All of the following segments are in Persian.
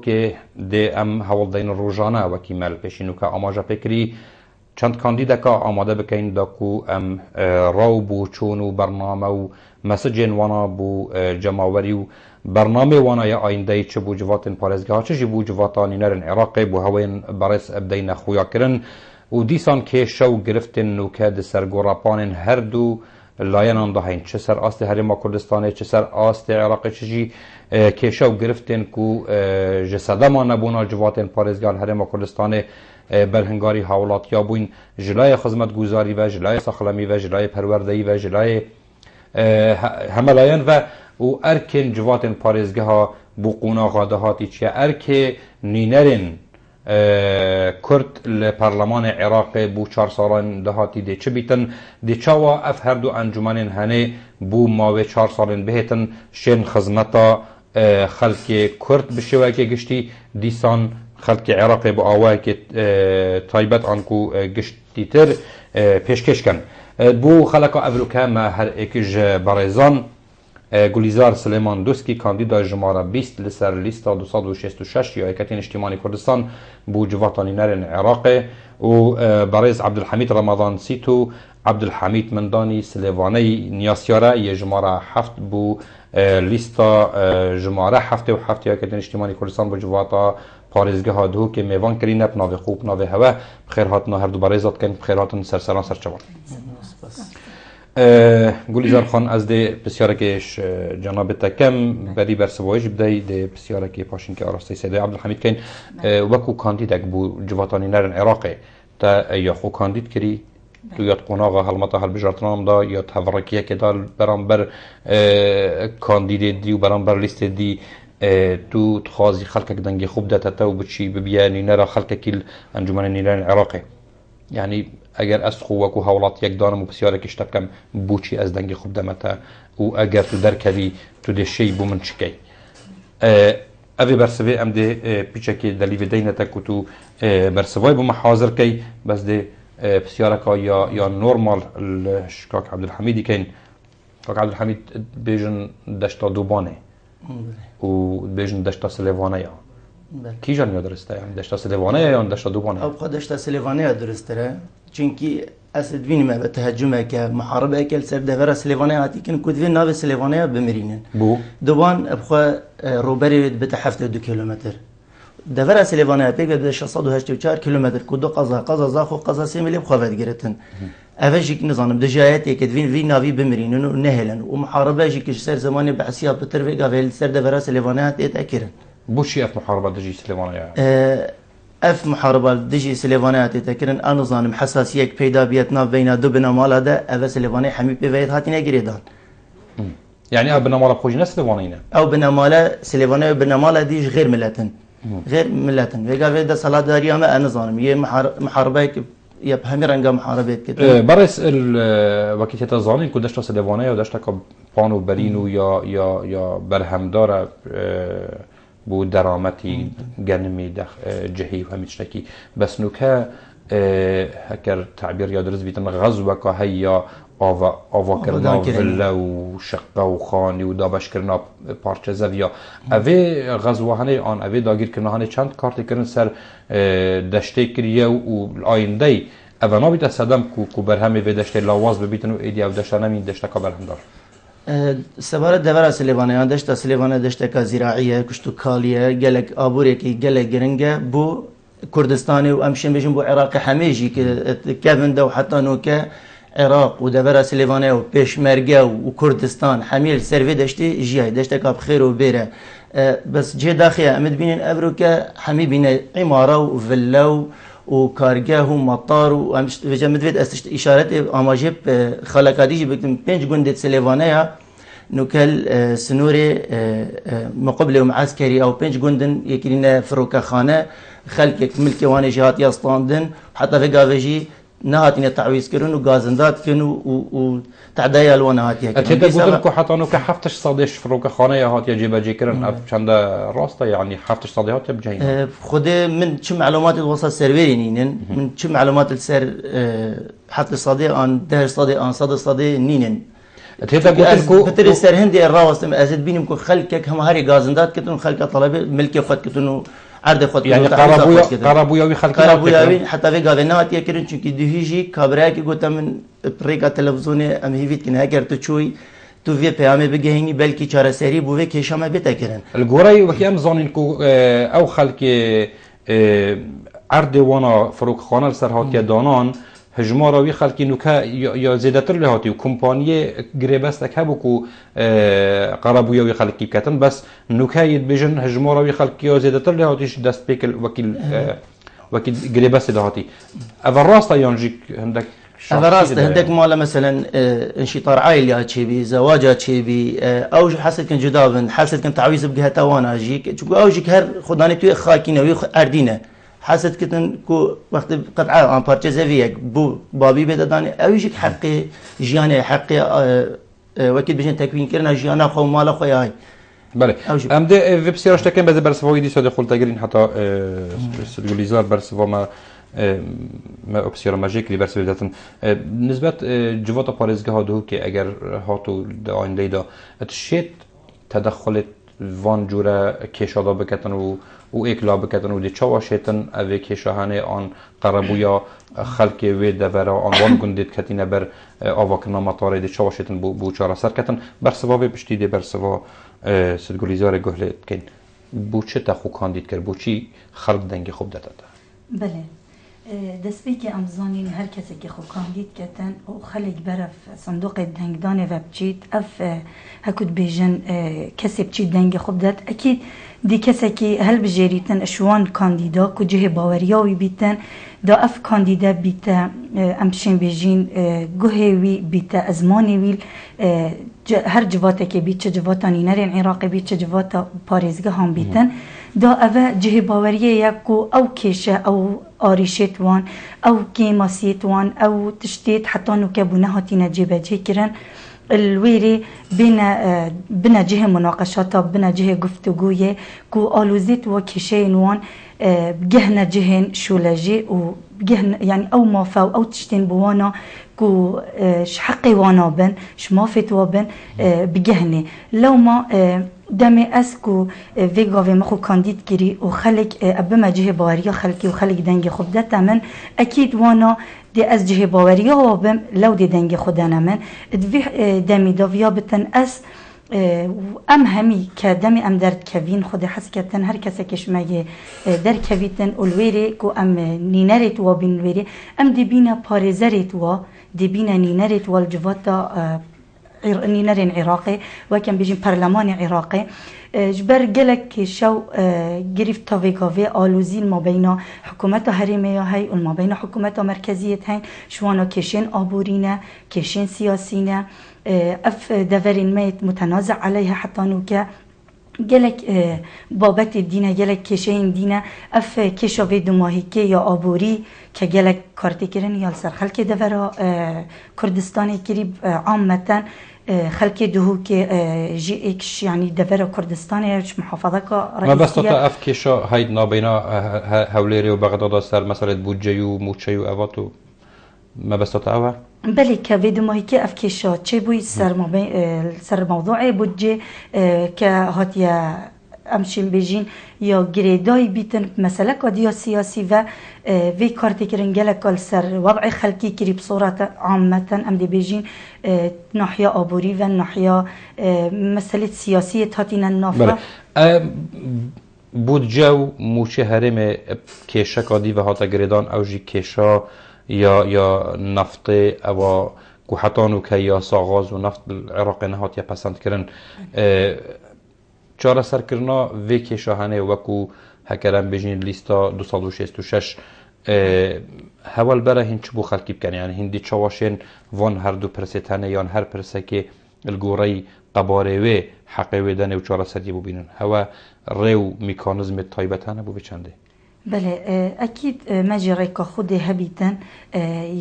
که ده ام هولدین روزانه وکی مل پیشینو که آماجه فکری چند کاندیدا که آماده بکن داکو ام راو بو چونو برنامه و مسجن وانا بو جماوری و برنامه وانا یا آینده چه بو جواتن پارێزگاها چه بو جواتانی نرن عراقی بو هوین برس ابدین خویا کرن و دیسان که شو گرفتن نوکه ده سرگوراپانن هر دو لایەنان داهین چه سر ئاستێ هەرێما کوردستانê چه سەر ئاستێ عێراقê çi jî kêşew giriftin ku ji sedema nebûna civatên parêzgahên herêma Kurdistanê berhingarî hawlatiya bûn ji layê xizmetguzarî ve ji layê saxlemî ve ji layê perwerdeyî ve ji layê hemelayan ve û erkên civatên parêzgeha bû qûnaxa de hatî çiye erkê nînerên Kurd li Parlamenê Iraqê bû 4 salan dehatî dê çi bîtin dê çawa ev her du encûmenên henê bû mavê 4 salên bihêtin şên xizmeta xelkê Kurd bi şêwekê giştî dîsan xelkê Iraqê bi awayekê taybet an ku giştîtir pêşkêş kin bû xeleka Evrûke me her êkî ji berêzan Gulizar Süleyman Doski kandida jimara 20 li ser lîsta 266 ya Heyetên Niştimanî Kurdistan bû civatanînerên Iraqê û berêz Abdulhamîd Ramadan Sîtû Abdulhamîd Mindanî Silêvaneyî Niyasyara yê jimara 7 bû lîsta jimara 7 û 7 ya Heyetên Niştimanî Kurdistan bû civata parêzgeha Duhokê mêvan kirîne navê xwe û navê hewe bi xêr hatin her du berêzat kin bi xêr hatin serseran serçevan Gulizar Xan ez dê pisyareke cenabê te kem berî bersivayî ji bidayî dê pisyarekê paşînkê arasteyî Sedê Abdulhamîd keyên wekû kandîdek bû civatanînerên Iraqê te ya xwe kandîd kirî tu ya qonaxa helmeta helbijartinan da ya heverekiyekê da beramber kandîdê dî û beramber lîstê dî tu dixwazî xelkek dengê xwe bide te û biçî bibiye nînera xelkekî li encûmenên nînerên Iraqê yani eger ez xwe wekû hewlatiyek danim û pisyarekî ji te bikem bûçî ez dengê xwe bideme te û eger tu derkevî tu dê şey bû min çikey evê bersivê em dê pîçekê delîvê deyne te ku tu bersivayê bûme hazir key bes dê pisyareka ya normal li Kak Abdulhamîdî keyin Kak Abdulhamîd bêjin deşta Dubanê û bêjin deşta Silêvaneya kîjan ya dirist e yani deşta Silêvaneya yan deşta Dubanê ew deşta Silêvaneya dirist e çünkü ez dibînim me tehecumeke muharebeke li ser devera Silêvaneya hatî kin ku divê navê Silêvaneya bimirînin bû Duban ev xwe roberê bite 72 kilometr devera Silêvaneya pêk ve 684 kilometr ku du qeza zaxo qeza sê milê xwe vedgiritin ev jî nizanim di jiyayeteke divîn vî navî bimirînin û nehêlin û muharebe jî ji ser zamanê behsiya pitir vê gavê li ser devera Silêvaneya tê tekirin بوشي اف محاربه دجي سليفانيا اف محاربه دجي سليفانيا تتكرن انا ظانم حساسيه پیدا بيتنا بين دو بنا مالا ده اف سليفانيا حمي بيت هاتينا جريدان يعني او بنا مالا خوجنا سليفانينا او بنا مالا سليفانيا بنا مالا ديج غير ملتن غير ملتن ويقا في ده صلاه داريا ما انا ظانم هي محاربه يا بهمي رنگا محاربه كده برس الوقت الظانين كدشتا سليفانيا ودشتا بانو برينو يا برهمدار بو درامتی گنمی جهی و همیشه کی بس نوکه هکر تعبیر یا درست بیتن غزوه که هیا آوا کرنا ولا و شقه و خانی و دابش کرنا پارچه زویا اوی غزوه هنه آن اوی داگیر کرنا هنه چند کارتی کرن سر دشته کریه و آینده اوه نابید صدم کو برهمی و دشته لاواز ببیتن و ایدی او دشته نمین دشته که برهم دار سبارة دورة سليفانيا دشتا سليفانيا دشتا كزراعية كشتو كالية جلك أبوريكي جلك جرنجة بو كردستاني وأمشي بيجن بو عراقي حميجي كيفن دو حتى نوكا عراق ودورة سليفانيا وبيشمرجة وكردستان حميل سيرفي دشتي جاي دشتا كابخير وبيرة بس جي داخية أمد بين أبروكا حمي بين عمارة وفيلا وكارجاه ومطار وامش في مدفد اشارات اماجب خلقاديجي بكم بنج جندة سليفانيا نوكل سنوري مقبله ومعسكري او بنج جندن يكلينا فروكا خانه خلقك ملكي واني جهات يستاندن حتى في قافجي نهاتنا تعويض كرن وغازندات كن وتعدايا الونهات هيك اتيدا بودلكو حتى انو كحفتش صادش فروكا خانه هات يجيب جي كرن چند راستا يعني حفتش صاديات بجاي خود من شو معلومات الوصل سيرفرينين من شو معلومات السر حتى صادي ان ده صادي ان صادي نينن هذا قلت لكم بتر السرهندي الراوس ازد بينم كو خلكك هم هاري غازندات كتن خلك طلبه ملكي خد كتن عرض خد يعني قرابويا خلك قرابويا حتى في غادنات يكرن چونكي دهيجي كابراكي قلت من بريكا تلفزيوني ام هيفيت كن هاكر تشوي تو في پیامه بگهینی بلکی چاره سری بوده که شما بتکرن الگوری وقتی ام زانین کو او خلک عرض وانا فروخ خانه سرهاتی دانان هجماراوی خلکی نوکه یا زیادتر لهاتی و کمپانی گریبستک هبو کو قرابویاوی خلکی کتن بس نوکه ید بیجن هجماراوی خلکی یا زیادتر لهاتیش دست بیکل وکیل گریبست لهاتی اول راستا یانجیک هندک راست هندك مالا مثلا انشطار عائلي تشيبي زواج تشيبي او حسد كان جدابن حسد كان تعويض بقها توانا جيك تشو او جيك هر خداني تو خاكينه وي اردينه حسد كتن كو وقت قطعه ان بارتيزافيك بو بابي بداني او جيك حقي جياني حقي وكيل بجن تكوين كرنا جيانا خو مالا خو هاي بله ام ده ويب سيرش تكن بز برسفوي دي سود خلت جرين حتى سلوليزار برسفو ما اوبسيون ماجيك اللي برسل داتن بالنسبه جوات باريزگاه هادو که اگر هاتو آینده ایدا اتشیت تدخلت وان جورا کشادا بکتن و اکلا بکتن و دی چاوا شیتن اوی کشاهانه آن قربویا خلق وی دورا آن وان گندید کتینه بر آواکنا مطاره دی چاوا شیتن بو چارا سر کتن برسوا بی پشتی دی برسوا سدگولیزار گهلت کن بو چه تخو کاندید کرد بو چی خلق دنگی خوب داده بله دەستپێکی ئەمزانین هەر کەسێکی خۆ کاندید کەتەن و خەڵک بەرەف سندوقی دەنگدانێ و بچیت ئەف هەکوت بێژن کەسێ بچیت دەنگی خۆ بدات ئەکید دی کەسێکی هەڵبژێریتن ئەشوان کاندیدا کو جهێ باوەریاوی بیتن دا ئەف کاندیدا بیتە ئەم پشێن بێژین گوهێوی بیتە ئەزمانی ویل هەر جواتێکی بیت چه جواتە نینەرێن عێراقی بیت چه جواتە پارێزگەهان بیتن دا ئەvە جهێ باوەریەیە کو ئەو کێشە ئەو ئاریشێت وان ئەو کێماسیێت وان ئەو تشتێت حتا نوکە بوو نەهاتینە جێبەجێکردن الويري بنا جهة مناقشات بنا جهة گفتگوية كو آلوزيت وكيشين وان بجهنا جهن شولجي وبجهن يعني او مافا او تشتين بوانا كو شحقي وانا بن شمافت وبن بجهني لو ما دمي اسكو فيغا في مخو كانديد كيري وخلق ابما جهة باريا خلقي وخلق دنجي خبدتا من اكيد وانا دي از جهة باوريا وبم لو دي دنجي خدانا من دمي دافيا بتن اس ام همي كدمي ام درد كفين خدي حسكتن هر كسا كشماي در كفيتن الويري كو ام نينرت و بين الويري ام دي بينا باريزرت و دي بينا نينرت والجواتا نينرين عراقي وكان بيجي برلمان عراقي جبر جلك شو جريف تافيكافي آلوزين ما بين حكومات هرمية هاي وما بين حكومات مركزية هاي شوانا كيشين آبورينا كيشين سياسينا اف دفرين ميت متنازع عليها حتى نوكا جلك بابت الدينة جلك كيشين دينة اف كيشا في دماهيكي يا آبوري كجلك كارتي كرن يالسر خلق دفرا كردستاني كريب عامة خلق دهو که جی اکش یعنی دفر کردستانی محافظه که رئیسیه ما بس تا اف کشا هاید نابینا هولیری و بغداد سر مسئله بودجه و موچه و اواتو ما بس تا اوه بله که ویدو ماهی که اف کشا چه بوی سر موضوع بودجه که هاتیه امشین بیجین یا گریدای بیتن مسئله کادیا سیاسی و وی کارتی کرن گلکال سر وضع خلقی کری بصورت عامتا ام دی بیجین ناحیه آبوری و ناحیه مسئله سیاسی تاتین النافه بودجه و موچه هرم کشا کادی و هاتا گریدان او جی کشا یا نفت او کو حتانو که یا ساغاز و نفت العراق نهات یا پسند کرن چاره سرکرنا وی کشاهانه وکو هکرم بجین لیستا 266 هول برا هنچ بو خلقی بکن یعنی هندی چواشین وان هر دو پرسیتانه یان هر پرسه که الگوری قباره وی حقی وی دانه و چاره سردی بو بینن هوا ریو میکانزم تایبتانه بو بچنده بله اكيد مجرى كخود هبيتن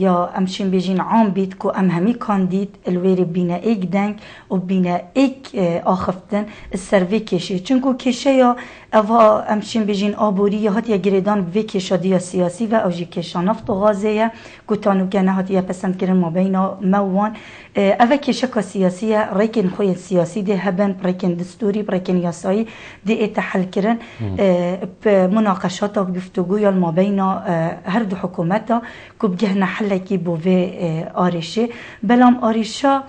يا امشين بيجين عام بيت كو ام همي كانديد الويري بينا ايك دنك و بينا ايك اخفتن السيرفي كيشي چونكو كيشي يا اوا امشین بجین آبوری هاتیا گریدان به کشادی سیاسی و اوجی کشان نفت و غازه کتانو کنه هاتیا پسند کردن ما بین موان اوه کشک سیاسی ریکن خوی سیاسی ده هبن ریکن دستوری ریکن یاسایی ده اتحل کردن مناقشات و گفتگوی ما بین هر دو حکومت که بگهن حل کی بوه آرشه بلام آرشا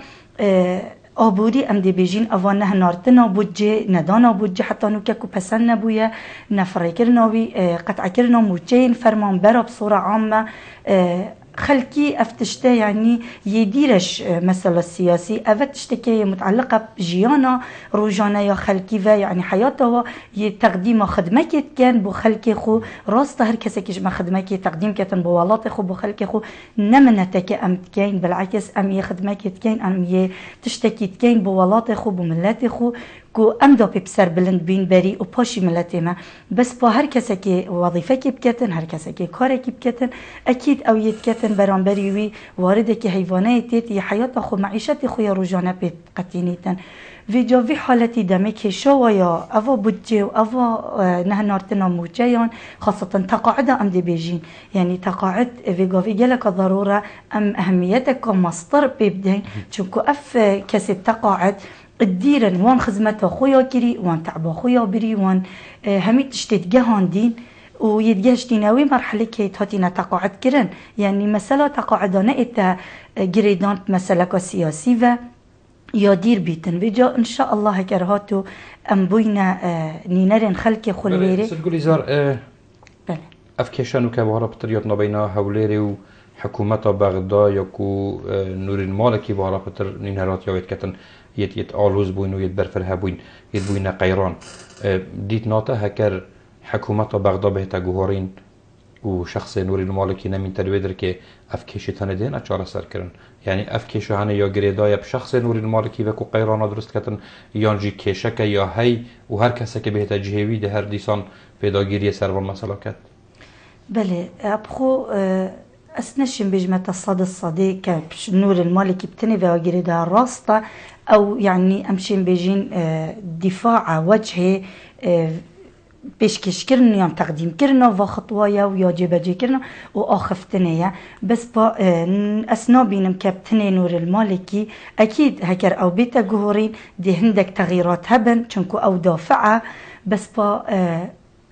آبوری ام دی بیجین اوان نه نارتنا بودجه ندانا بودجه حتی نو که پسند نبویه نفره کرناوی قطع کرنا موچین فرمان برا بصورة عامة خلقي افتشته يعني يديرش مثلا السياسي افتشتكي متعلقة بجيانا روجانا يا خلقي و يعني حياته تقديم خدمة كان بو خلقي خو راست هر كسي كيش ما خدمة تقديم كتن بوالات خو بو خلقي خو نمنتك ام كاين بالعكس ام خدمة كاين ام تشتكي كاين بوالات خو بملات خو کو ام دا بسر بلند بین بری و پاشی ملت ما بس با هر کسی که وظیفه کی بکتن هر کسی که کار کی بکتن اکید او یتکتن برانبری وی وارد که حیوانات تی حیات خو معیشت خو روزانه پت قتینیتن وی جا وی حالتی دمه که شوایا اوا بودجه و اوا نه نارتنا موجیان خاصة تقاعد ام دی بیجین یعنی تقاعد وی گاوی گلک ضروره ام اهمیت که مصدر ببدین چونکو اف کسی تقاعد الديرن وان خدمته خويا كري وان تعبا خويا بري وان هميت تشتت جهان دين ويتجهش ديناوي مرحلة كي تهاتينا تقاعد كرن يعني مسألة تقاعدانة إتا جريدان مسألة سياسي و يا دير بيتن بيجا إن شاء الله هكرهاتو أم بوينا نينرن خلقي خلويري سنقولي زار أفكيشانو كبارا بطريات نبينا هوليري و حكومة بغداد يكو نور المالكي بارا بطر نينهرات يويت كتن يت آلوز بوين ويت برفرها بوين يت بوين قيران ديت ناتا هكر حكومة بغداد بهتا جوهرين وشخص نور المالكي نمين تلويدر كي أفكيش تندين أشار سر كرن يعني أفكيش هنا يا جريدايا بشخص نور المالكي وكو قيران درست كتن يانجي كيشك يا هي وهر كسك بهتا جهوي ده هر ديسان پیدا گیری سر و مسئله كت بله أبخو أسنشن بجمة الصدي كبش نور المالكي بتني في جريدة راسطة أو يعني أمشين بيجين دفاع وجهه بيشكش كرنا يعني تقديم كرنا وخطوايا ويا جبجي كرنا وآخفتنيا بس با أسنا بينم كابتني نور المالكي أكيد هكر أو بيتا جهورين دي هندك تغييرات هبن چونكو أو دافعة بس با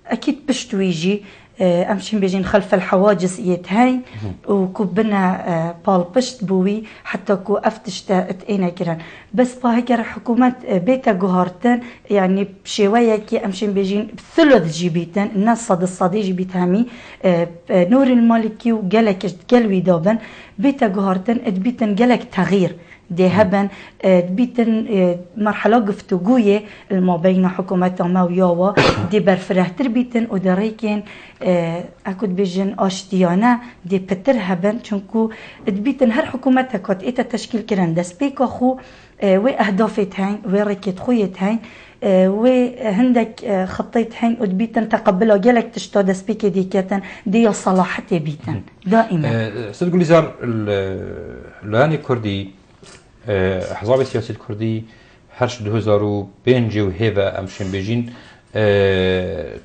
أكيد بشتويجي أمشين بيجين خلف الحواجز يتهاي وكوبنا بال بشت بوي حتى كو أفتشتا اتقينا كران بس باهكر حكومة بيتا جوهرتن يعني بشوية كي أمشين بيجين بثلث جيبيتن الناس صدي جيبيتهامي نور المالكي وجالك جلوي دابن بيتا جوهرتن ادبيتن جالك تغيير دي هبن بيتن مرحلة قفتوغوية ما بين حكومة ما وياوا دي برفره تربيتن ودريكن أكود بيجن أشتيانا دي بتر هبن چونكو بيتن هر حكومة كات إتا تشكيل كرن دس بيكا خو وأهدافت هين وركت خويت هين وهندك خطيت هين ودبيتن تقبلها جالك تشتا دس بيكي دي كاتن دي صلاحتي بيتن دائما سيد زار لاني كردي احزاب السياسي الكردي هرش 2005 وهيفا امشين بيجين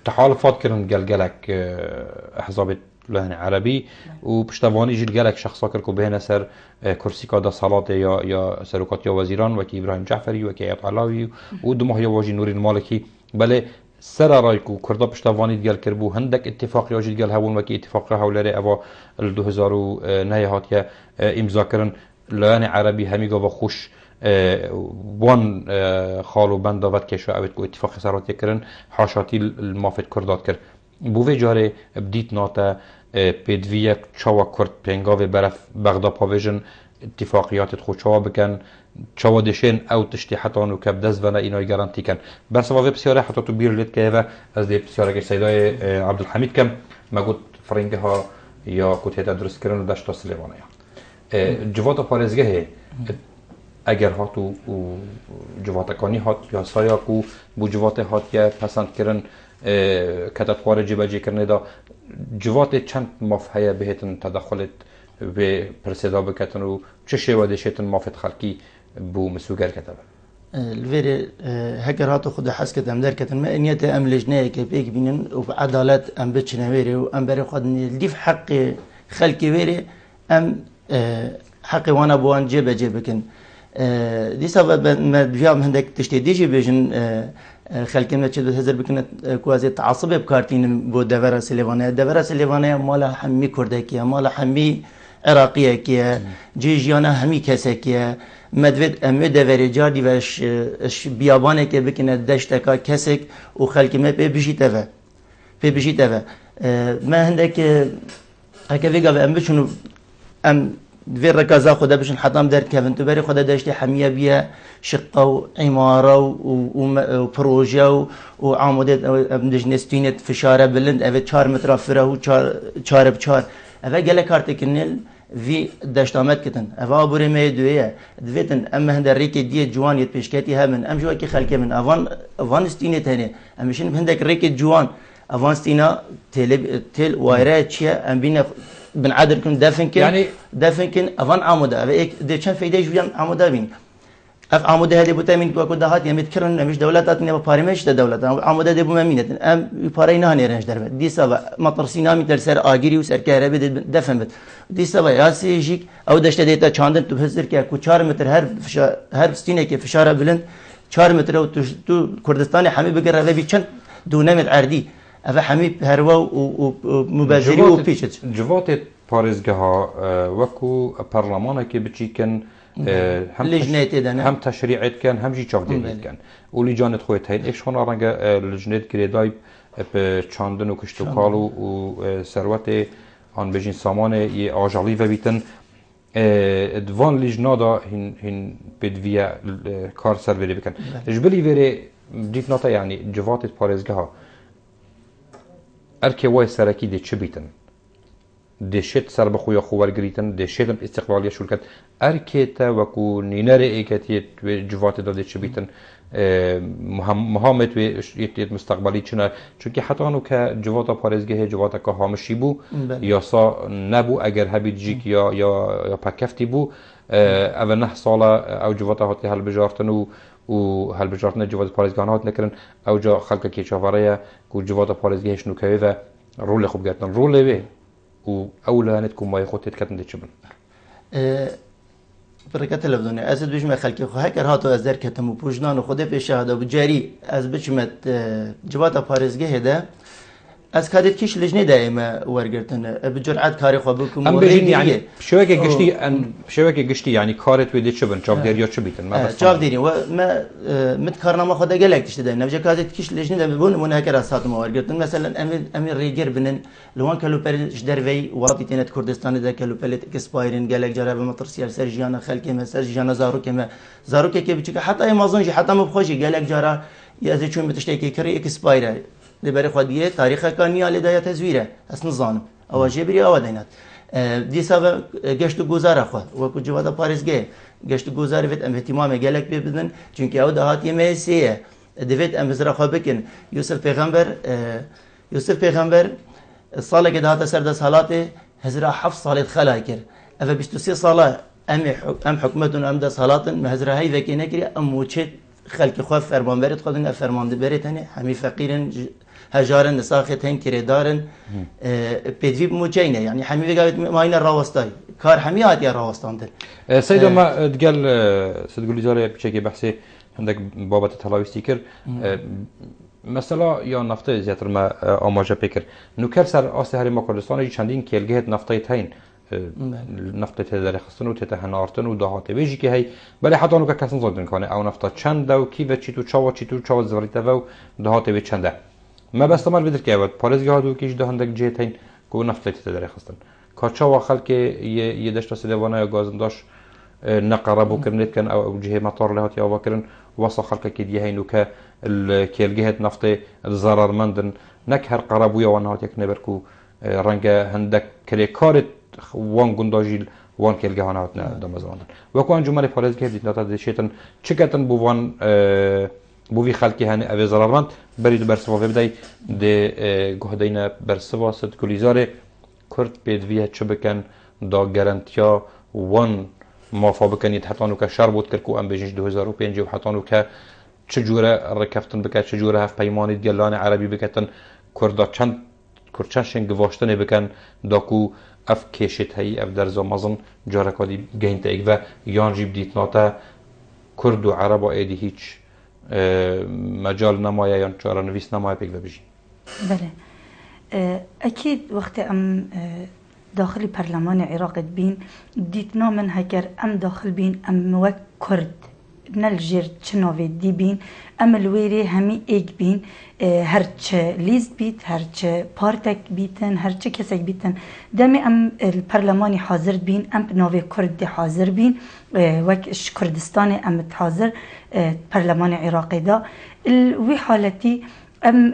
تحالفات كرن جلجلك احزاب لهن عربي وبشتواني جلجلك شخصا كركو بهنا سر كرسي كادا صلاة يا سرقات يا وزيران وكي ابراهيم جعفري وكي عيط علاوي ودمه يا واجي نور المالكي بله سر رايكو كردا بشتواني ديال كربو هندك اتفاق يا جلجل هون وكي اتفاق هولاري ابا ال 2000 نهايات يا امضا كرن لان عربي همي قوا خوش وان خالو بند داوت کشو اوت کو اتفاق سرات کرن حاشاتی المافت کردات کر بووی جاره بدیت ناتا پیدویه چاوا کرد پنگاوی برف بغدا پاویژن اتفاقیات خود چاوا بکن چاوا دشین او تشتی حتان و کب دست ونا اینای گارانتی کن بس واوی بسیاره حتی تو بیر لید که از دی بسیاره که سیدای عبدالحمید کم مگود فرنگه ها یا کتیت درست کرن و دشتا سلیوانه جوات پارزگه اگر هات و جواتکانی هات یا سایاکو بو جوات هات یا پسند کرن کتاب خارجی بجی کرنه دا جوات چند مافهیه بهتن تدخلت به پرسیدا بکتن و چه شیوه دشتن مافت خلقی بو مسوگر کتابه الفيري هكر هاتو خد حسكة أم دركة ما إنيت أم لجنة كبيك بينن وعدالة أم بتشنا ويري وأم بري خد الديف حق خلقي ويري أم حقي وانا بوان جيبه كن دي سبب ما بيام هندك تشتي ديجي بيجن خلقي ما تشد هزر بكن كوازي تعصب بكارتين بو دفرة سليفانية مالا حمي كردكية مالا حمي عراقية كيا جيجيانا همي كسكيا مدفد امه دوری جاردی وش بیابانه که بکنه دشتکا کسک و خلکی ما پی بجیته و ما هندک هکه ویگا و ام بچونو ام دوی رکازا خوده بشن حتام درد که تو بری خوده داشتی حمیه بیا شقه و عماره و پروژه و عامده دجنستینت فشاره بلند اوه 4 متر فره و 4 ب4 اوه گله کارت کنل وی دشتامت کتن اوا بوری می دویه دویتن اما هند ریک دی جوان یت پیشکتی همن ام جو کی خلک من اوان استینه تنه امشین هندک ریک جوان اوان استینا تل وایره چیه ام بین بن عادل کن دفن کن اوان عموده و یک ده چند فایده جویان عموده بین اف عموده هذه بتامين كو دهات يعني تكرن مش دولات نبا باريمش دولات عموده دي بمامينه ام بارينا هني رنج دربه دي سبا مطر سينامي ترسر اجري وسر كهرباء دفن بت دي سبا ياسيجيك او دشت ديتا چاندن تو بهزر كه کو 4 متر هر ستينه كه فشاره بلند 4 متر تو كردستان حمي بقرا و بيچن دونمت عردي اف حمي هروا ومباشري وبيچت جوات باريزگها وكو برلمان كه بچيكن هم تشريعات كان هم جي چافدينيت كان ولي جانت خويت هين ايش هون رنگا لجنت گريداي بچاندن و کشتوکالو و ثروت آن بجین سامان ی آجالی و بیتن دوان لجنا دا هن بدویا کار سر وری بکن جبلی وری دیت ناتا یعنی جوات پارێزگه ها ارکی وای سرکی دی چه بیتن دشت سر بخویا خوارگریتن دشت استقلالیه شرکت ارکیتا وکو نینر ایکتیت جوات داده چه بیتن مهامت و یت مستقبلی چنه چونکه حتی آنو که جواتا پارێزگه جواتا که هامشی بو یا سا نبو اگر هبید جیک یا پکفتی بو او 9 ساله او جواتا هاتی هل بجارتن و هل بجارتن جوات پارێزگهان هات نکرن او جا خلق که چاوره که جواتا پارێزگهش نوکوی و رول خوب گرتن روله وی و اولا نتكون ما يخوت تكتن دي شبن بركات لبدوني ازد بيش ما خلكي خو هكر هاتو از در كتم وبوجدان وخده في شهاده بجاري از بچمت جواتا پارێزگه هدا از كادت كيش لجنه دائما ورگرتن بجرعت كاري خو بكم ام بيجي يعني شوكه گشتي يعني كارت ودي شبن چاف دريا چه بيتن ما چاف ديري و ما متكرنما خدا گلك تشت ده نبجا كادت كيش لجنه ده بون من هكر اسات ما ورگرتن مثلا امير ريجر بنن لوان كلو برج دروي وراطي تنت كردستان ده كلو بلت اكسبايرين گلك جرا بمطر سيال سرجيانا خلك ما سرجيانا زارو كي بچك حتى مازنج حتى مبخوشي گلك جرا يازي چون بتشتكي كري اكسباير لبري خديه تاريخ كاني على داية تزويره اس نظام او جبري او دينات دي سبب گشت گذار خو و جواتا پارێزگه گشت گذار وت ام اهتمام گلک ببدن چونکه او دهات يمسيه دوت ام زرا خو بكن يوسف پیغمبر صالح دهات سر ده صلات هزرا حفص صلاه خلاكر اف 23 صلاه ام حكمتنا ام ده صلاه مهزرا هي ذكي نكري ام وچت خلق خو فرمان برید خودن فرمان برید هنی همی فقیرن هجارن نساختن کردارن بدوی موچینه يعني همی بگوید ما این راوستای کار همی آتی راوستاندن سيدا ما تقال ستقولي زاري بشكل بحثي عندك بابة تلاويستي كر مثلا یا نفته زیاتر ما آماجه بکر نوکر سر آسه هری ما کردستان چندین کلگهت نفته تاین نفته تداری خستن و تتهنارتن و دهاته بیجی که هی بله حتی نوکر کسان زادن کنه او نفته چنده و کی و چی تو چاوا زوریته و دهاته بی چنده ما بس تمال بدر که اول پارێزگه ها دو کیش دهندک جه تاین که نفته تداری خستن که چاوا خلک یه دشت سلیوانه یا گازنداش نقربو کرنت كان او جهه مطار لهات يا وكرن وصل خلق كديه هينو ك الكيلجهت نفط الضرر مندن نكهر قربويا ونهات يك نبركو رنگا هندك كريكارت وان گنداجيل وان كيلجهانات دمزوان وكون جمله پارێزگه ديت نتا دشيتن چكتن بو وان بو في خلقي هن او ضرر مند بريد برسوا بداي de گهدينا برسوا ست كوليزاره كرت بيدويه چبكن دا گارانتيا وان موافق بکن يتحطانو كشر بود كركو ام بجنج 2005 وحطانو ك چجوره ركفتن بك چجوره هف پیمانی ديالان عربي بكتن كردا چند كرچشن گواشتن بكن داكو اف كيشت هي اف درز مازن جاركادي گينت اك و يان جيب ديتناتا كرد و عرب و ايدي هيچ مجال نمايا يان چارا نويس نمايا بك بيجي. بله اكيد وقت ام داخل برلمان عراق بين ديتنا من هكر ام داخل بين ام وك كرد نلجر چناوي دي بين ام الويري همي ايك بين هرچ ليست بيت هرچ بارتك بيتن هرچ كسك بيتن دمي ام البرلماني حاضر بين ام بناوي كرد حاضر بين وك كردستاني ام حاضر برلمان عراقي دا الوي حالتي ام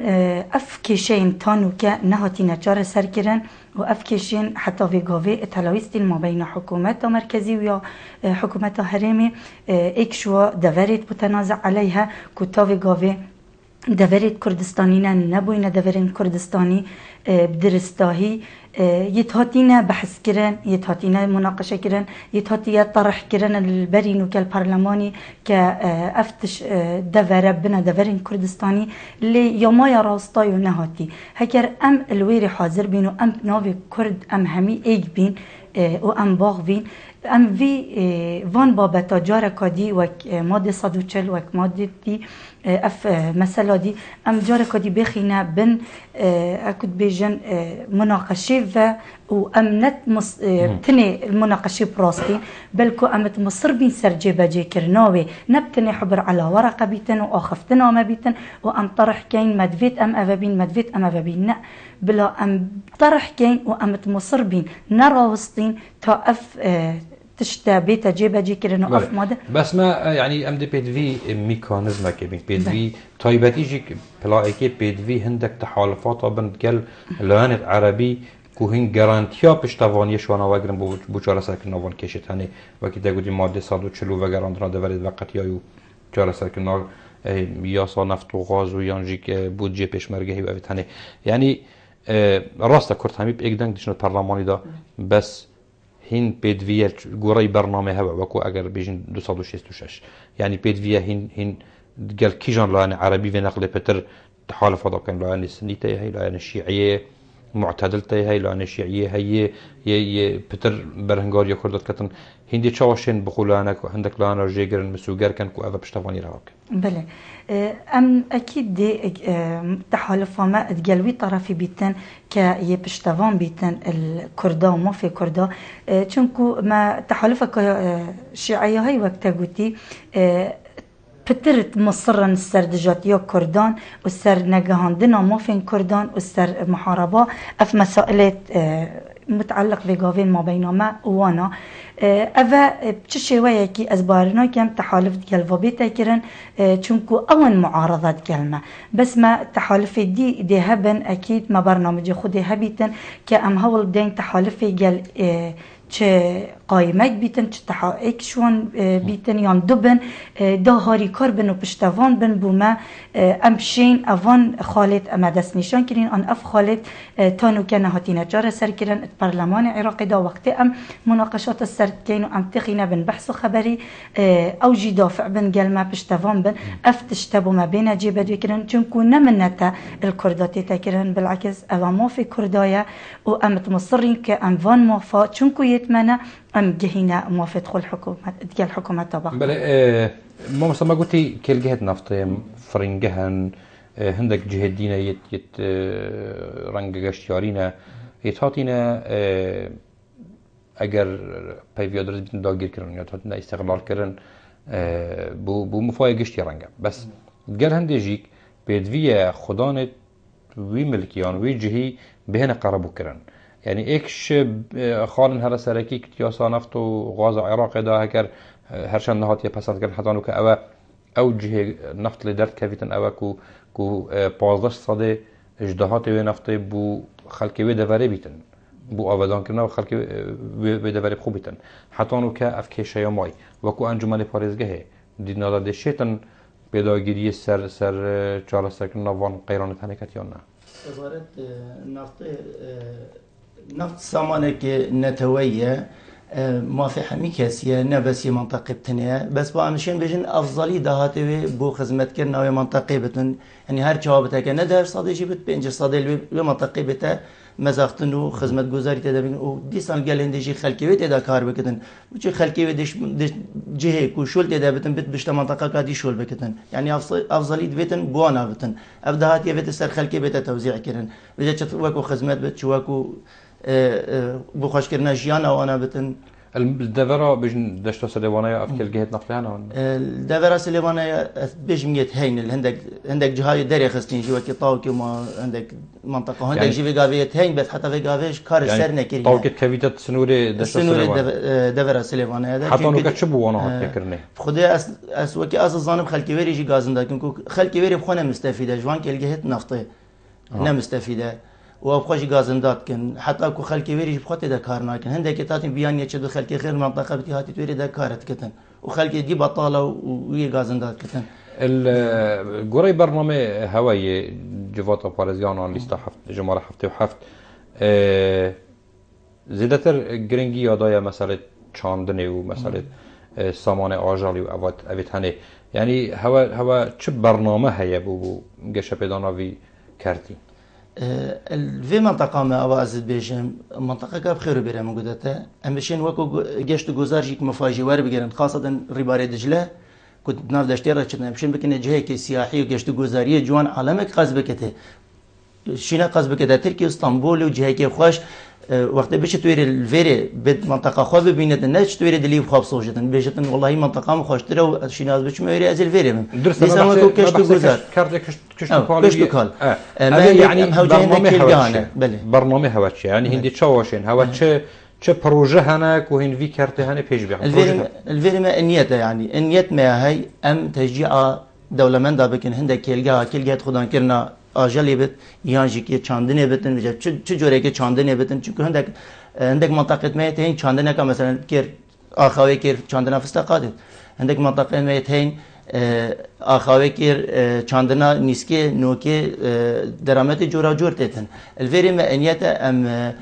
اف كيشين تانو كا نهاتي نجار سركرن و اف كيشين حتى في غاوي تلاويستي ما بين حكومات مركزي ويا حكومات هرمي اكشوا دفرت متنازع عليها كتاوي غاوي دفرت كردستانينا نبوينا دفرين كردستاني بدرستاهي يتهاتينا بحث كرن يتهاتينا مناقشة كرن يتهاتيا طرح كرن البرينو كالبرلماني كأفتش دفر بنا دفرين كردستاني اللي يومايا راستاي ونهاتي هكر ام الويري حاضر بينو ام ناوي كرد ام همي ايج بين و ام باغ بين ام في فان بابتا جارة كادي وك مادة صدوچل وك مادة دي اف مسألة دي ام جارة كادي بخينا بن اكد بيجن مناقشة و ام نت تني المناقشة براستين بلكو ام مصر بين سرجي بجي كرناوي نبتني حبر على ورقة بيتن و اخفتنا ما بيتن و ام طرح كين مدفيت ام افابين مدفيت ام افابين بلا ام طرح كين و ام مصر بين نراوستين تا اف تشتا بيتا جيبا جي كرن و اف ماده بس ما يعني ام دي بيد في ميكانيزم كبين بيد في طيبتي جي بلا اكيد بيد في هندك تحالفات بند قال لان عربي كوهين جارانتيا پشتوانی شوانا وگرن بو چاره سرکن نوان کشید هنی وکی دگودی ماده 140 و گراندرا دورید وقت یایو چاره سرکن یاسا نفت و غاز و یانجی که بودجه پیشمرگهی و اوید هنی یعنی راست کرد همی ایک دشنو پارلمانی دا بس هین پیدویه گوری برنامه هوا وکو اگر بیجن 266 یعنی پیدویه هین قال کیجان لان عربی و نقل پتر تحالف هذا كان لان السنيته هي لان الشيعيه معتدلته هي لان الشيعيه هي ي بتر برهنگار يا كردت كتن هندي تشاوشين بقولانك عندك لان رجيجرن مسوجر كان كو اف بشتواني راك بله ام اكيد دي تحالف ما اتقلوي طرفي بيتن كي بشتوان بيتن الكردا وما في كردا چونكو ما تحالفك شيعيه هي وقت قلتي بترت مصرا السر دجات يا كردان والسر نجهاندنا ما فين كردان والسر محاربة اف مسائل متعلق بقاوين ما بينما وانا أفا بتشي ويا كي أزبارنا كم تحالف ديال فابيتا كرن چونكو أون معارضات كلمة بس ما تحالف دي هبن أكيد ما برنامج خودي هبيتن كأم هول دين تحالف ديال چه قایمک بیتن چه تحقیق شون بیتن یان دوبن دا هاری کار بن و پشتوان بن بوما امشین اوان خالد اما دست نشان کرین آن اف خالد تانو که نهاتی نجار سر کرن پارلمان عراقی دا وقتی ام مناقشات سر کین و ام تخینا بن بحث و خبری او جی دافع بن گلما پشتوان بن اف تشتبو ما بین جیب دو کرن چونکو نمنتا الكرداتي تكرن بالعكس اوا ما في كردايا و ام مصرين كام فان موفا چونكو يتمنى ام جهينا موافق تدخل الحكومه ديال الحكومه طبعا بله ما مثلا قلتي كل جهه نفط فرنجهن هندك جهه دينا يت رنگ گشتیارینا يتهاتينا اگر پیویادر بیتن داگیر کرن یا تهاتينا استقلال کرن بو مفای گشتی رنگ بس گل هندجيك بيدوية خدانت وي ملكيان وي جهي بهنا قربو كرن يعني ايكش خالن هر سركي كتياسا نفط و غاز عراق دا هكر هرشان نهات يبسات كرن حتانو كأوا او جهي نفط لدرد كافيتن اوا كو 15 صده اجدهات وي نفطي بو خلقي وي دفاري بيتن بو آبادان کرنا و خلقی وی دفاری خوب بیتن حتانو که افکیشه یا مای وکو انجمن پارێزگهه دیدنا داده شیطن پیداگیری سر چاله سرکن وان قیران تنکت یا نه عبارت نفط سامانه که نتویه ما في حمي كاسية نبسي منطقة بتنيا بس بامشين بيجن أفضلي دهاتي بو خدمت كرنا ويا منطقة بتن يعني هر جوابتها كنا ده صادي جبت بينج صادي بمنطقة بتا مزاختن و خدمت گزاری تدابین و دیسان گل هندشی خلکی وی تدا کار بکتن و چه خلکی وی دش جهه کوشول تدابتن بت بشت منطقه کادی شول بکتن يعني افضليت بيتن بوانا بتن ابدهات يبت سر خلکی بيت توزيع كرن بجا چت وكو خدمت بت شواكو بو خوش كرنا جيانا وانا بتن الدفرة بيجن دشتا سليوانيا أفكر جهة نقلها الدفرة سليوانيا بيجميت هين عندك جهاي دري خستين جوا كي طاوكي ما عندك منطقة عندك يعني جي قافيت هين بس حتى في قافيش كار يعني سر نكري طاوكي كفيتة سنوري دشتا سليوانيا دفرة سليوانيا حتى نو كتشبو وانا هات فكرني خدي أس وكي أس الظانب خلكي ويري جي غازن دا كنكو خلكي ويري بخونه مستفيدة جوان كي الجهة نفطي هنا مستفيدة وابخوش غازندات كن حتى اكو خلكي ويري بخوتي دا كار ناكن هندك تاتين بيان يشدو خلكي غير منطقه بتي هاتي تويري دا كارت كتن وخلكي دي بطاله وي غازندات كتن الجوري برنامج هواي جوات باريزيان ليستا حفت جمال حفت وحفت زيدتر جرينجي يادايا مساله چاندني ومساله سامان آجالی و اوت هنه يعني هوا چه برنامه هيا بو گشه پیدانا وی کردی في منطقة ما أوازد بيجم منطقة كاب خير بيرا موجودة أمشين وكو جشت جوزارجيك مفاجئ وار بيجرن خاصة ريباري دجلة كنت ناف دشتيرة كنا أمشين بكنا جهة سياحية وجشت جوزارية جوان عالمك قصب كته شينا قصب كته تركيا اسطنبول وجهة خوش وقت بيش توير الفيري بد منطقة خواب بينت الناس توير دليل خواب صوجتن بيجتن والله منطقة مخاشترة وشينا بيش ما يري أزل فيري من درس ما كشت جوزار كشت كال يعني برنامج هواتش يعني هندي تشواشين هواتش بروجه هناك وهن في كارته هنا بيش بيعمل الفيري ما انيته يعني انيت ما هي ام تشجيع دولة من دا بكن هندك كيلجا خدان كرنا آجالی بت یانجی که چاندنی بتن وجه چه جوری که چاندنی بتن چون هندک منطقه میت هین چاندنی که مثلا کیر آخوی کیر چاندنا فستقاده هندک منطقه میت هین آخوی کیر چاندنا نیسکی نوکی درامت جورا جور تتن الفيري ما انيته ام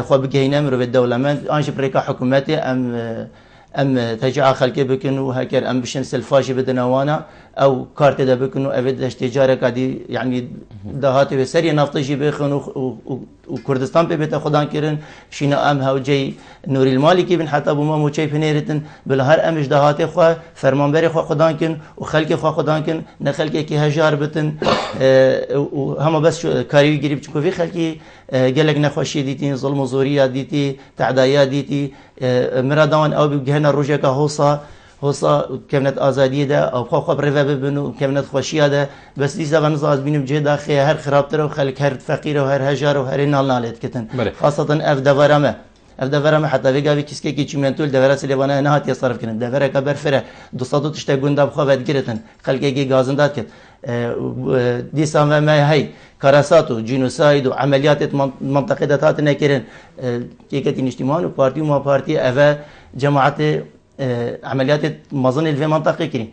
خو بجينا مرو بالدوله من انش بريكا حكومتي ام تجع خلقي بكن وهكر ام بشن سلفاجي بدنا وانا او كارت دا بكن افيد تجاره قادي يعني دهات بسري نفطجي بخن وكردستان بيت خدان كيرن شينا ام هاوجي نور المالكي بن حتى ابو مامو شي فنيرتن بالهر امش دهات خو فرمانبري خو خدان كن وخلقي خو خدان كن نخلقي كي هجار بتن وهم بس كاريو جريب تشكو في خلقي قالك نخوشي ديتي ظلم وزوريه ديتي تعدايات ديتي مرادان او بجهنا روجك هوسا كمنت آزادی ده او خواب رفع ببینو كمنت خوشیه ده بس دیسا و نزاز بینم جه داخل هر خرابتر و خلق هر فقیر و هر هجار و هر نال نالت کتن خاصة اف دورامه حتى في قابي كيسكي كي چمنتول دورا سليبانا نهات يصرف كن دورا كبر فره 200 تشتا گوندا بخواد گرتن خلقي غازندات كت ديسا ما هي كراساتو جينوسايد وعمليات منطقه دات نكرن كيكتي اجتماع و بارتي وما بارتي اف جماعه عمليات مظن في منطقه كرين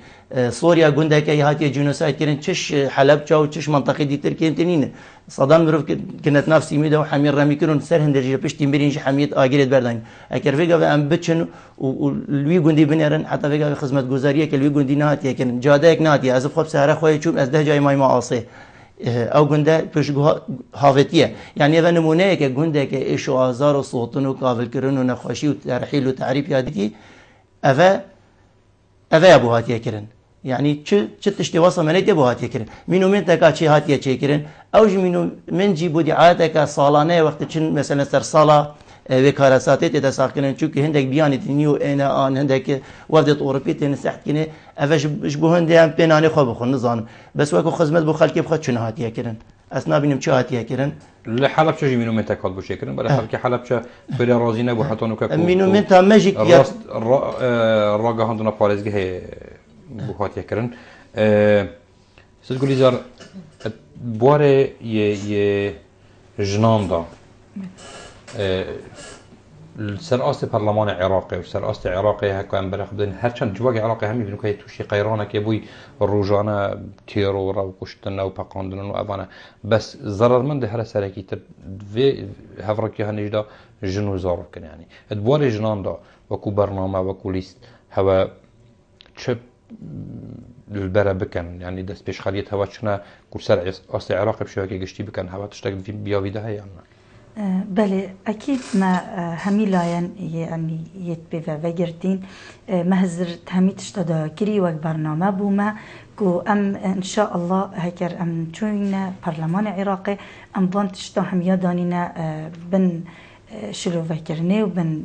سوريا گوندك هاتي جينوسايد كرين تش حلب تشاو تش منطقه دي تركيا تنين صدام مروف كانت نفسي ميدا وحمير رامي كرون سر هندرجي بشتي مبرينج حميد اجريت بردان اكر فيغا ام بتشن والوي گوندي بنيرن حتى فيغا خدمت گزاريه كلوي گوندي ناتي كن جادك ناتي از خب سهره خوي چوب از ده جاي ماي ما عاصي او گونده پش هافتیه یعنی و نمونه که گونده که ایش و آزار و صوتن و کاول کردن و نخوشی و ترحیل و تعریف یادیتی اوه ابو هاتیه کردن يعني چه تشتي وصل منيت ابو هاتيه كرن منو من تكا شي هاتيه شي كرن او منو من جيبو دعاتك صالانه وقت چن مثلا سر صاله وكارساتي تساكن چونكه هندك بيانت نيو انا ان هندك وفدت اوروبيه تنسحت كنه افش بهند هم بيناني خو بخون نظام بس وكو خدمت بو خلقي بخد شنو هاتيه كرن اسنا بينم شو هاتيه كرن لحلب شو منو من تكال بو شكرن برا خلقي حلب شو برا رازينه بو حتى نوكا منو من تا ماجيك راغا هندنا باريزغي هي بو هاتيه كرن تقولي زار بواره ي جناندا سرآست برلمان عراقي وسرآست عراقي هكا ام برخ بدن هرچند جواق عراقي همي بنو كي توشي قيرانا كي بوي روجانا تيرور و كشتن و پاقاندن و افانا بس ضررمند هر سركي تر في هفركي هنجدا جنو زارو كن يعني ادوار جنان دا وكو برنامه وكو ليست هوا چه البرا بكن يعني دست بيش خليت هوا چنا كورسر آست عراقي بشوكي قشتي بكن هوا تشتاق بياويده هي يعني بله أكيد ما همي لاين يعني يتبه وجرتين ما هزرت همي تشتدا كري وق برنامج بوما كو أم إن شاء الله هكر أم تشوينا برلمان عراقي أم بان تشتا هم يدانينا بن شلو فكرني وبن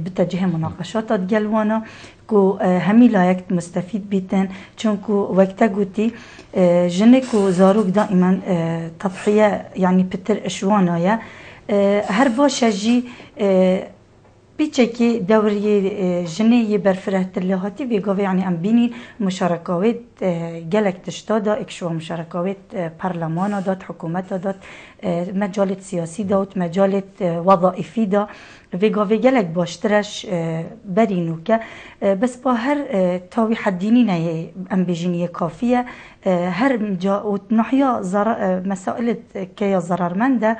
بتجه مناقشات جلوانا كو همي لايك مستفيد بيتن چونكو وقتا قوتي جنكو زاروك دائما تضحية يعني بتر اشوانايا هر باشا جي بيتشكي دوري جنيه برفره اللهاتي بيقوي يعني ام بيني مشاركات جلك تشتادا اكشوا مشاركات برلمان دات حكومت دات مجالات سياسي دات مجالات وظائفي دا بيقوي جلك باشترش برينوكا بس با هر تاوي حديني نه ام بيجينيه كافيه هر جا ونحيا مسائل كيا ضررمنده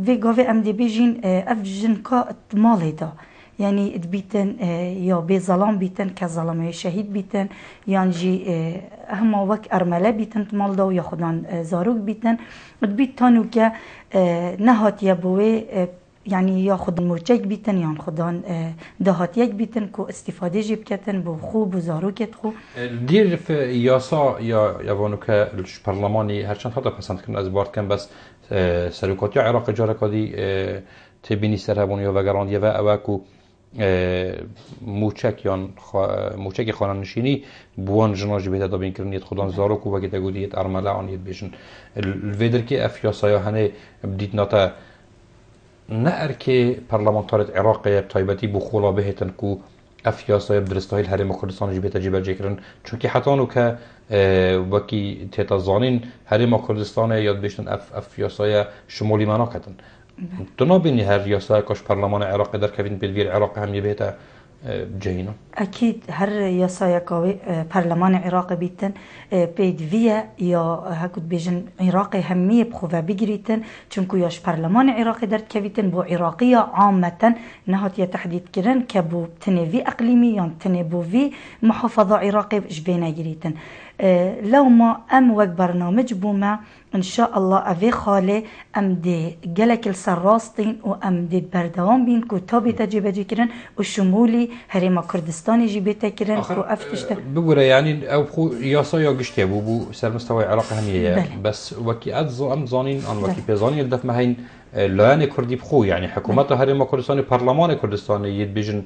في قوي ام دي بيجين افجن كا مالي دا يعني بيتن يا بظلام بيتن كظلام شهيد بيتن يعني جي هما وك ارمله بيتن مال دا وياخدان زاروك بيتن بيتانو كا نهات يبوي يعني ياخد موجك بيتن يعني خدان دهات يك بيتن كو استفاده جيب كتن بو خوب و زاروكت خو دير في ياسا يا يابانو که البرلماني هرچند حتی پسند کن از بارد کن بس سرکاتی عراق جارکادی تبینی سرهبونی و وگراندیه و اوکو موچک خانه نشینی بوان جناجی بهت دابین کرنیت خودان زاروک و وگه گودیت ارمله آنیت بیشن الویدر که افیاسایا هنه بدید ناتا نه که پارلمانتارت عراقی تایبتی بو خولا بهتن کو افیاسای بدرستایل هرم کردستان جبهت جبل جکرن چون که حتی نو که وکی تتزانین هرم کردستان یاد بیشتن افیاسای شمالی منا کتن تو بینی هر ریاسای کاش پارلمان عراقی در کوین بدویر عراق هم یبهت جهینا أكيد هر يسايا كوي برلمان عراقي بيتن بيد فيا يا هكود بيجن عراقي همية بخوفا بيجريتن چونكو ياش برلمان عراقي درت كويتن بو عراقية عامة نهات يتحديد كرن كبو تنفي أقليمي يعني تنبو في محافظة عراقي جبينا جريتن لو ما أم وك برنامج بوما إن شاء الله أفي خالي أم دي جلك السراستين وأم دي بردوان بين كتابي تجيب جيكرن وشمولي هريما كردستاني جيبتا كرن كو أفتشتا بقولة يعني أو خو ياسا يا قشتي بو سر مستوى العراق همية بس وكي أم زانين عن وكي بيزانين الدف مهين لایان کردی بخو يعني حکومت هرم کردستان پارلمان کردستان يد بيجن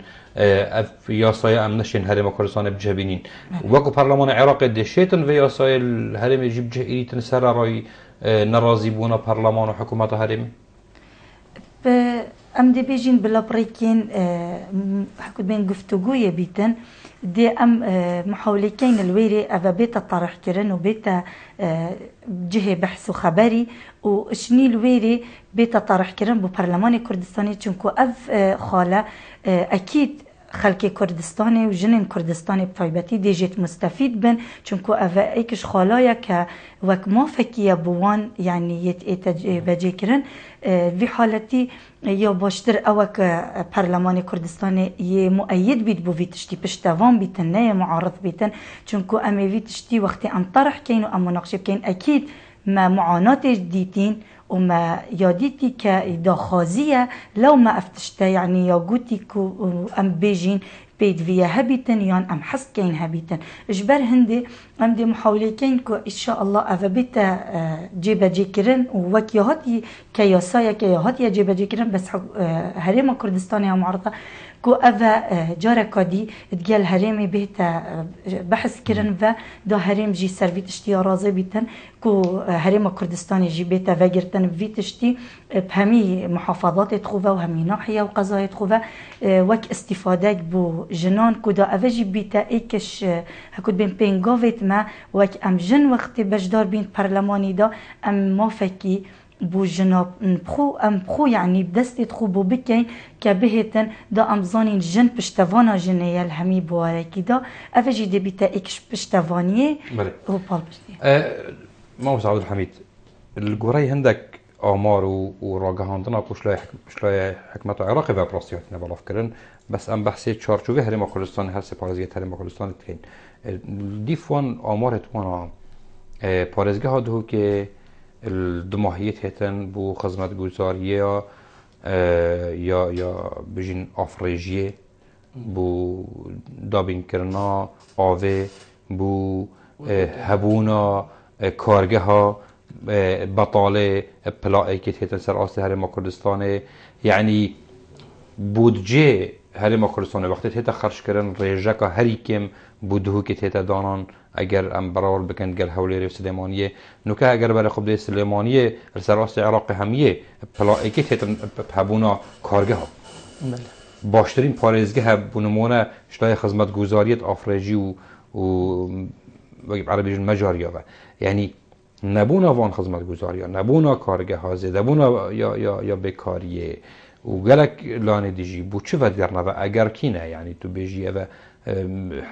ياسای امنشين هرم کردستان بجبينين وكو پارلمان عراق دشيتن و ياسای الهرم يجيب جهيريتن سر راي نرازي بونا پارلمان و حکومت هرم ام دي بيجين بلا بريكين حكود بين گفتگوی بيتن دي ام محاولكين الويري افا بيتا طرح كرن وبيتا جهه بحث وخبري وشني الويري بيتا طرح كرن ببرلمان كردستاني چونكو اف خاله اكيد خلقي كردستاني وجنين كردستاني بطيبتي دي جيت مستفيد بن چونكو افا ايكش خالايا ك وك موافقية بوان يعني يتبجي كرن في حالتي يا باشتر اوك برلمان كردستاني مؤيد بيت بو في تشتي پشتوان بيتن نه معارض بيتن چونكو امي في تشتي وقت ام طرح كين و ام مناقشه كين اكيد ما معانات ديتين وما ياديتي كداخازية لو ما افتشتا يعني يا قوتي كو ام بيجين بيد فيها هبيتن يعني ام حس كين هبيتن اجبر هندي ام دي محاولة كين كو ان شاء الله افبيتا جيبا جيكرن ووكيهاتي كياسايا كيهاتي جيبا جيكرن بس هريما كردستاني معرضة كو افا جارة كادي تقال هريمي بيتا بحث كرن و دا هريم جي سروي تشتي رازي بيتن كو هريما كردستاني جي بيتا فاقرتن في تشتي بهمي محافظات تخوفا وهمي ناحية وقضايا تخوفا وك استفادة بو جنان كو دا افا جي بيتا ايكش هكود بين بينغوفيت ما وك ام جن وقت بجدار بين برلماني دا ام موفكي بو جناب بخو ام بخو يعني بدست تخو بو بكين كبهتن دا امزانين جن پشتوانا جنيا الهمي بواركي دا افجي دي بيتا اكش پشتوانيه هو بال بشتي ما عبد الحميد الجوري عندك آمار وراجعاندنا بشلاي حكمة العراق و براسياتنا بالافكرن بس ام بحثي چارچوبه هرم كردستان هر سپارزگی هرم كردستان تكين دیفوان آمار اتوانا پارزگاه ها دهو که الدماهیت هتن بو خدمت گزاریه یا بجین آفریجیه بو دابین کرنا آوه بو هبونا کارگه ها بطاله پلائه که هتن سر آسل هرم کردستان یعنی بودجه هرم کردستان وقتی هتا خرج کردن ریجه که هری کم بودهو که هتا دانان اگر ام برار بکن گل حولی ریف سلیمانیه نوکه اگر برای خب ده سلیمانیه سراست عراق همیه پلائه که هتا هبونا کارگه ها باشترین پارزگه ها بنمونه شلای خدمت گزاریت آفریجی و عربی جن مجاریا و یعنی نبونا وان خدمت گزاریا نبونا کارگه ها زدبونا یا بکاریه و گلک لانه دیجی بو چه ودگر نوه اگر کینه یعنی تو بیجیه و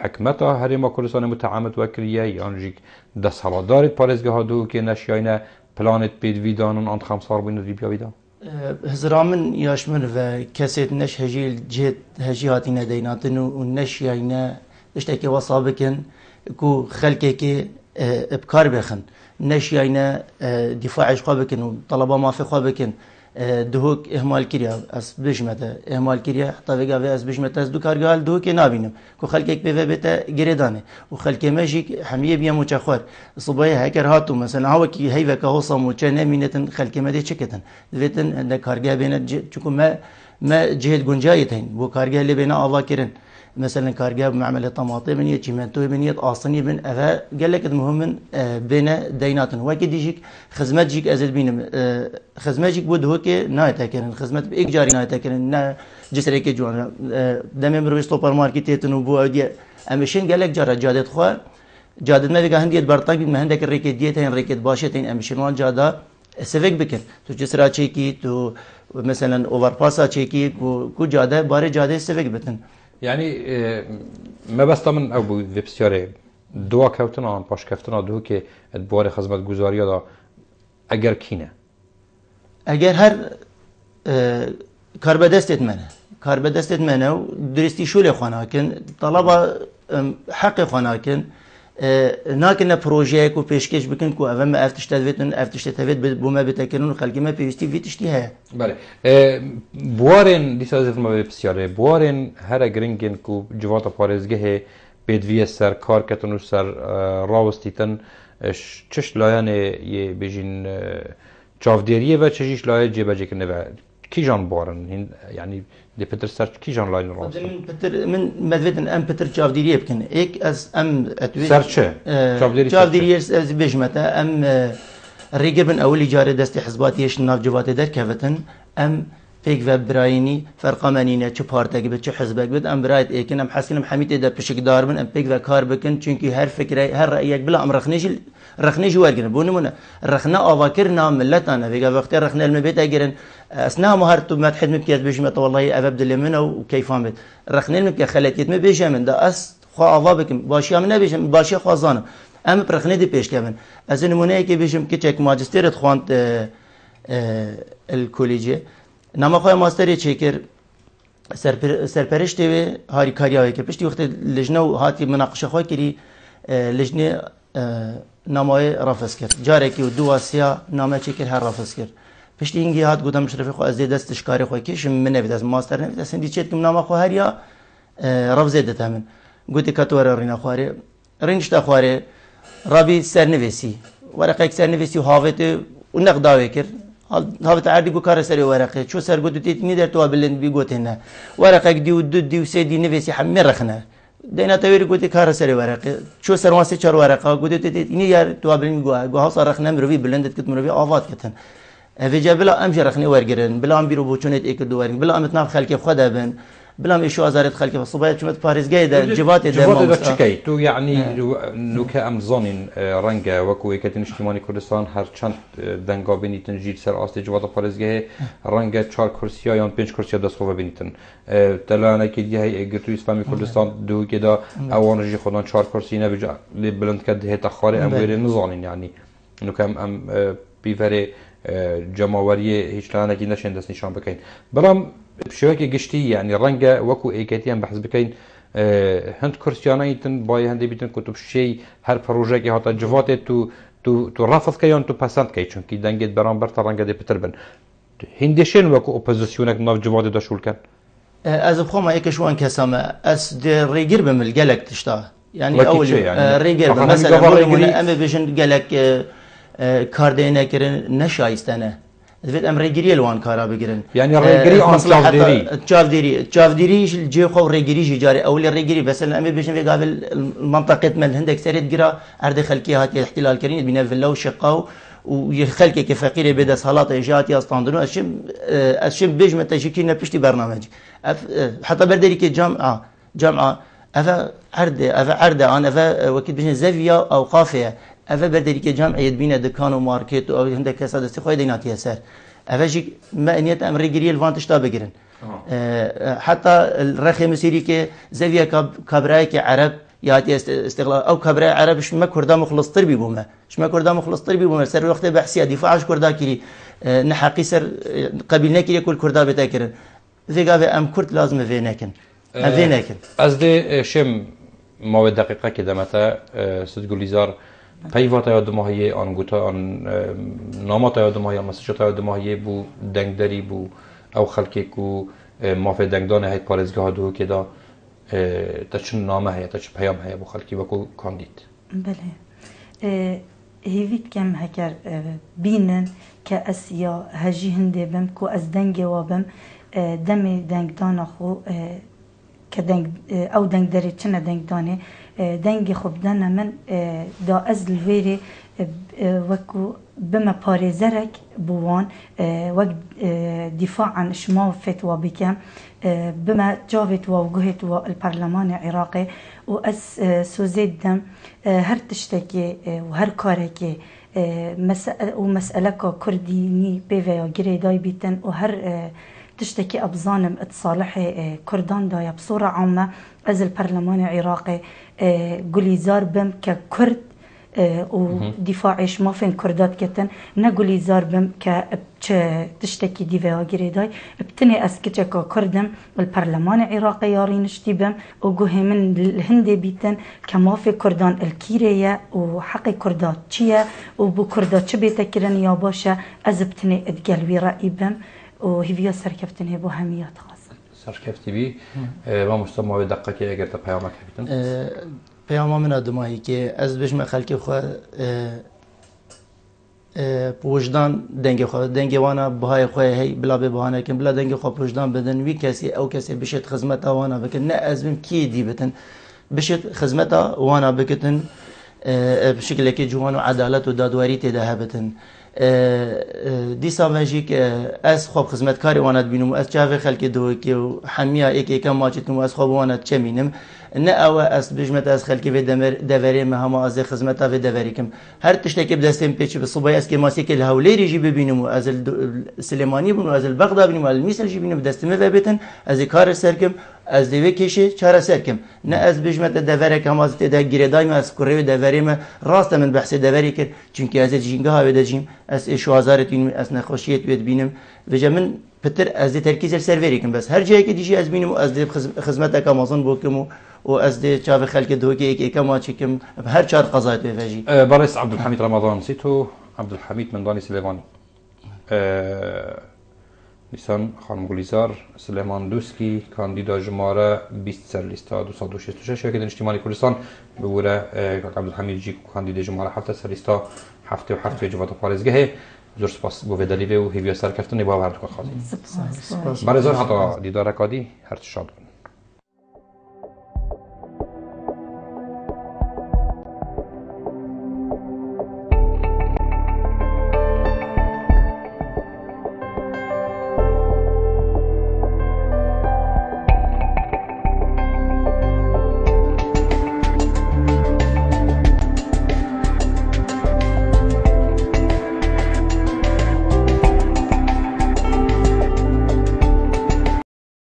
حکمتا هرم کردستان متعامد وکریه یعنی ده سالادارت پارزگاه ها دو که نشیاینه پلانت بید ویدانون آن خمسار بین ریبیا ویدان هزرامن یاشمن و کسیت نش هجیل جهت هجی هاتی ندیناتن و نشیاینه اشتاکی وصابکن کو خلقه که ابکار بخن نشیاینه دفاعش خواه بکن و طلبه مافی خواه بکن دهوک اهمال کریا از بجمته اهمال کریا حتی وگا و از بجمته از دو کارگال دهوک نابینم که خلک یک به بته گریدانه و خلک ماجیک همیه بیا مچخور صبای هکر هاتو مثلا هوا کی هی وکا هوسا مچ نمینتن خلک مده چکتن دویتن د کارگاه بین چکو ما جهد گنجایتین بو کارگاه لی بین الله کرن مثلا کارگاه معامله طماطم من يچمنتو من يد اصني من اذا قال لك المهم بين ديناتن وكي ديجيك خدمت جيك ازل بينم خدمت جيك بود هو كي نايتا كان خدمت بايك جاري نايتا كان نا جسري كي جوان دم مروي سوبر ماركت تنو بو اودي امشين قال لك جاره جادت خو جادت ما دغه هنديت برطاق ما هندك الريكت ديتين ريكت باشتين امشين وان جادا سفك بكن تو جسرا تشيكي تو مثلا اوفر باسا تشيكي كو جاده بار جاده سفك بتن يعني ما بس طمن ابو بسیاره دو کفتنا باش کفتنا دو که ادبار خدمت گزاری دا اگر کینه اگر هر کار به دستت منه و درستی شول خانه کن طلبه حق خانه کن ناکن پروژه کو پیشکش بکن کو اول ما افتش تدویت بوما بتکنون خلقی ما پیوستی ویتشتی ها بله بوارن دیسازف ما بسیاره بوارن هر گرینگن کو جوات پارزگه بدوی سر کار کتن و سر راوستیتن چش لایان یه بجین چافدریه و چشیش لایه جیبه جکنه و کی جان بارن یعنی دی پتر سر کی جان لاین راست من مدویتن ام پتر چافدریه بکن ایک از ام سر چه چافدریه از بجمته ام ریگبن اولی جاره دست حزباتیش ناف جوات در کفتن ام پیک و براینی فرقا منینه چه پارتاک بد چه حزبک بد ام برایت ایکن ام حسینم حمیت ده پشک دار من ام پیک و کار بکن چونکی هر فکره هر رأیک بلا ام رخنيش وارجن بونمنا رخنا أواكرنا ملتنا في وقت رخنا المبيت أجرن أثناء مهارته ما تحد مبكيات بيجمة والله أبد اللي منه وكيف عمل رخنا المبكي خليت ما بيجي من ده خا أضابك باشيا من بيجي باشيا خازانه أما برخنا دي بيش كمان أزن منايك بيجي كتشك ماجستير خوانت الكوليجي نما خوي ماستري تشيكر سرپرشته و هاری کاریایی که پشتی وقت لجنه و هاتی مناقشه خواه کری لجنه نامای رافض کرد جاره که دو آسیا نامه چی کرد هر رافض کرد پشتی اینگی هات گودم مشرفی خو از دستش کاری خو کیش من نوید از ماستر نوید از هندی چیت کم نامه خو هر یا رفض دت همین گوتی کاتوار رینا خواره رینشتا خواره رابی سر نویسی ورقه سر نویسی و هاوت و نقداوی کرد هاوت عادی گو کار سری ورقه چو سر گوتی تیت نیدر تو بلند بی گوتی نه ورقه دی و دو دی و سه دی نویسی همه رخنه دینا تاویر گوتی کار سری ورقه چو سر واسه چهار ورقه گوتی تیت اینی یار تو بلند گو ها صار رخنه مروی بلندت کت مروی آوات کتن في جا بلا امشي رخني ورقرن بلا ام بيرو بوچونت اك دو ورق بلا ام تناف خلق خدا بن بلا میشو ازارت خلک صبح چمت پارێزگای دا جوات دا چکی تو یعنی نوکە ئەم زانین ڕەنگە وەکو یەکەتی نیشتیمانی کوردستان هەرچەند دەنگا بینیتن ژیر سەر ئاستی جواتە پارێزگەهەیە ڕەنگە 4 کورسیا یان 5 کورسیا دەستخۆ ببینیتن تەلانێکی دیهەیە گرتووی ئیسلامی کوردستان دووکێدا ئەوانژی خۆدان 4 کورسی نەبێ لێ بلندکە دهێتە خوارێ ئەم وێرێ نزانین یعنی نوکەم ئەم پیڤەرێ جەماوەریە هیچ لایەنێکی نەشێن دەست نیشان بکەین بەڵام شوێکی گشتی یعنی ڕەنگە وەکو ئێکەتیان بەحث بکەین هەند کورسیانەیتن باە هەندێک بیتن کە تو پشەی هەر پرۆژێکی هاتە جواتێت تو ڕافەتکە یان تو پەسەندکەی چونکی دەنگێت بەرامبەر تا ڕەنگە دێ پتر بن هندێشێن وەکو ئۆپۆزیسیۆنێک ناو جواتێ دەشولکەن ئەز بخۆمە یەکەشوان کەسەمە ئەس ڕێگر بم گەلێک تشتا یعنی ئەو ڕێگر ئەمە بێژن گەلێک کاردێنەکردن نەشایستەنە دەبێت ئەم ڕێگیریە لەوان کارا بگرن یعنی ڕێگری چاودێریش جێخۆ و ڕێگیریژی جارێ ئەو لێ ڕێگیری بەسەر ئەمێ بێژن وێگاول منطقێت من هەندێک سەرێت گرا ئەردە خەلکی هاتی احتیلالکردنی بینە ڤلا و شقا و خەلکێکی فەقیرێ بێ دەسەڵاتە ژاتی ئەستاندن و ئەشم بێژمە تەژیکی نەپشتی بەرنامەجی حتا بەردەریکێ جامعە ئەڤە عەردە ئان ئەڤە وەکی بژنێ زەڤیا ئەو قافەیە ئەڤە بەردەریکێ جامعەیەت بینە دکان و مارکێت و ئەو هەندێک کەسا دەستی خۆی دەیناتیە سەر ئەڤەژی مەنیێت ئەم ڕێگیریە لەوان تشتا بگرن حتا ڕەخێ مسیریکێ زەڤیا کابرایەکی عەرەب یاتی استقلال ئەو کابرای عەرەب شمە کوردا مخلصتر بی بوومە شمە کوردا مخلصتر بی بوومە سەر وەختێ بەحسیە دیفاعش کوردا کری نەحەقی سەر قەبیل نەکیرێ کوردا بێتە کردن vêgavê em Kurd lazim e vê nekin em vê nekin ez dê şêm mavê deqîqekê demete Sidgulîzar peyva ya dimahiyê an gota an namata ya dimahiyê mesajata ya dimahiyê bû dengderî bû ew xelkê ku mafê dengdanê heyt parêzgeha duhokê da te çi name heye te çi peyam heye bû xelkî wekû kandîd Belê hêvî kem heker bînin ke ez ya hejî hindê bim ku ez dengê wa bim demê dengdana xwe ke ew dengderê çine dengdanê dengê xwe bidane min da ez li vêrê wekû bime parêzerek bû wan wek dîfaan ji mafê wa bikim bime cavê wa û guhê wa li Parlemanê Iraqê û ez sozê didim her tiştekê û her karekê û meseleka Kurdînî pêve ya girê day bîtin û her tiştekî ebzanim salihê Kurdan da ya bi sora ame ez li Parlemanê Iraqê gulîzar bim ke Kurd û dîfaê ji mafên Kurda diketin ne gulîzar bim ke tiştekî dîve ya girê day bi tinê ez kiçeka Kurdim li Parlemanê Iraqê yarî niştî bim û guhê min li hindê bîtin ke mafê Kurdan li kîrê ye û heqê Kurda çi ye û bu Kurda çi bête kirin ya baş e ez bi tinê edgel wî reî bim û hêviya serkeftin hê bo hemiya dixwazim serkefti bî mamosta mavê deqekê eger te peyamek hebîtin peyama min a dimahî kê ez bijme xelkê xwe wijdan dengê xwe dengê wana bihayê xwe hey bila bê biha nekin bila dengê xwe wijdan bidin wî kesî ew kesê bişêt xizmeta wana bikin ne ez bim kî dî bitin bişêt xizmeta wana bikitin bi şekilekê ciwan û edalet û dadwerî têde hebitin dîsa me jî ez xwe xizmetkarê wana dibînim û ez çavê xelkê dihokê û hemiya êkêka maçîtin û ez xwe bi wana çemînim ne ew ez bijme ez xelkê vê deverê me hema ez ê xizmeta vê deverî kim her tiştekê bi destên pêçî bi sobaya ez kêmasiyekê li Hewlêrê jî bibînim û ez li Silêmanî bûm û ez li Bexda bînim û ez li Mîsr jî bînim bi destê me vebêtin ez ê karê ser kim ez dê vê kêşê çare ser kim ne ez bijme te deverek hema tê de girêdayî me ez kurê wê deverê me rast e min behsê deverê kir çûnkî ez ê jîngeha wê de jîm ez ê şwazarê dînim ez nexweşiyet wê dibînim vêje min pitir ez dê terkîz ser verê kim bes her cihekê dijî ez bînim û ez dê xizmeteka mezin bû kim û ez dê çavê xelkê dihokê êkêka maçî kim her çar qezayet wê vejî Barês Abdulhamîd Ramazan sî tu Abdulhamîd Mindanî Silêmanî Nîsan Xanım Gulîzar Silêman Dûskî kandîda jimare 20 ser lîsta 266 Yekî Niştîmanî Kurdistan bi wî re Abdulhamîd jî kandîdê jimare 7 ser lîsta 77 wê civata parêzgehê zor spas bû vê delîvê û hêviya serkeftinê bawer dixwe xwazî Barêzar heta dîdareka dî her tişt şad bûn